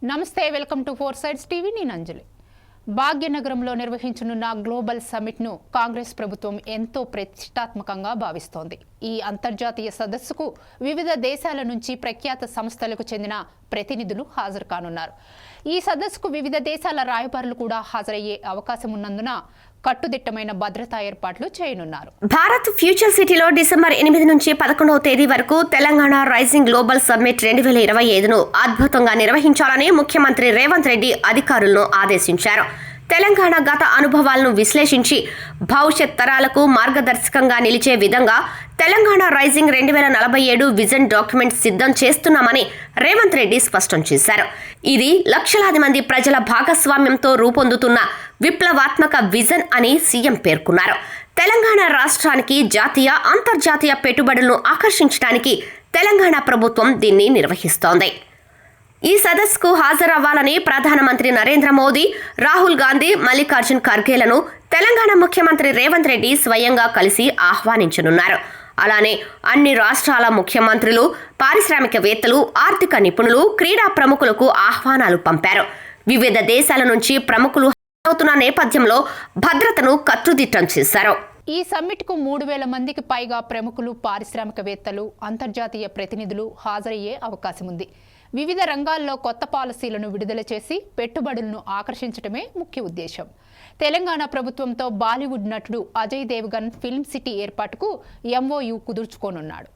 నమస్తే welcome to four sides TV నేను అంజలి భాగ్యనగరంలో నిర్వహించనున్న గ్లోబల్ సమ్మిట్ ను కాంగ్రెస్ ప్రభుత్వం ఎంతో ప్రతిష్టాత్మకంగా భావిస్తోంది ఈ అంతర్జాతీయ సదస్సుకు వివిధ దేశాల నుంచి ప్రఖ్యాత సంస్థలకు చెందిన ప్రతినిధులు హాజరు కానున్నారు ఈ సదస్సుకు వివిధ దేశాల రాయబారులు కూడా హాజరయ్యే అవకాశం ఉన్నందున కట్టుదిట్టమైన భద్రతా ఏర్పాట్లు చేయనున్నారు భారత్ ఫ్యూచర్ సిటీలో డిసెంబర్ 8 నుంచి 11వ తేదీ వరకు తెలంగాణ రైజింగ్ గ్లోబల్ సమ్మిట్ 2025ను అద్భుతంగా నిర్వహించాలని ముఖ్యమంత్రి రేవంత్ రెడ్డి అధికారులను ఆదేశించారు తెలంగాణ గత అనుభవాలను విశ్లేషించి భవిష్యత్ తరాలకు మార్గదర్శకంగా నిలిచే విధంగా తెలంగాణ రైజింగ్ 2047 విజన్ డాక్యుమెంట్ సిద్ధం చేస్తున్నామని రేవంత్ రెడ్డి స్పష్టం చేశారు ఇది లక్షలాది మంది ప్రజల భాగస్వామ్యంతో రూపొందుతున్న విప్లవాత్మక విజన్ అని సీఎం పేర్కొన్నారు తెలంగాణ రాష్ట్రానికి జాతీయ అంతర్జాతీయ పెట్టుబడులను ఆకర్షించడానికి తెలంగాణ ప్రభుత్వం దీన్ని నిర్వహిస్తోంది ఈ సదస్సుకు హాజరవ్వాలని ప్రధానమంత్రి నరేంద్ర మోదీ రాహుల్ గాంధీ మల్లికార్జున్ ఖర్గేలను తెలంగాణ ముఖ్యమంత్రి రేవంత్ రెడ్డి స్వయంగా కలిసి ఆహ్వానించనున్నారు అలానే అన్ని రాష్ట్రాల ముఖ్యమంత్రులు పారిశ్రామికవేత్తలు ఆర్థిక నిపుణులు క్రీడా ప్రముఖులకు ఆహ్వానాలు పంపారు వివిధ దేశాల నుంచి ప్రముఖులు అవుతున్న నేపథ్యంలో భద్రతను కట్టుదిట్టం చేశారు ఈ సమ్మిట్కు 3,000 మందికి పైగా ప్రముఖులు పారిశ్రామికవేత్తలు అంతర్జాతీయ ప్రతినిధులు హాజరయ్యే అవకాశం ఉంది వివిధ రంగాల్లో కొత్త పాలసీలను విడుదల చేసి పెట్టుబడులను ఆకర్షించడమే ముఖ్య ఉద్దేశం తెలంగాణ ప్రభుత్వంతో బాలీవుడ్ నటుడు అజయ్ దేవగన్ ఫిల్మ్ సిటీ ఏర్పాటుకు ఎంఓయూ కుదుర్చుకోనున్నాడు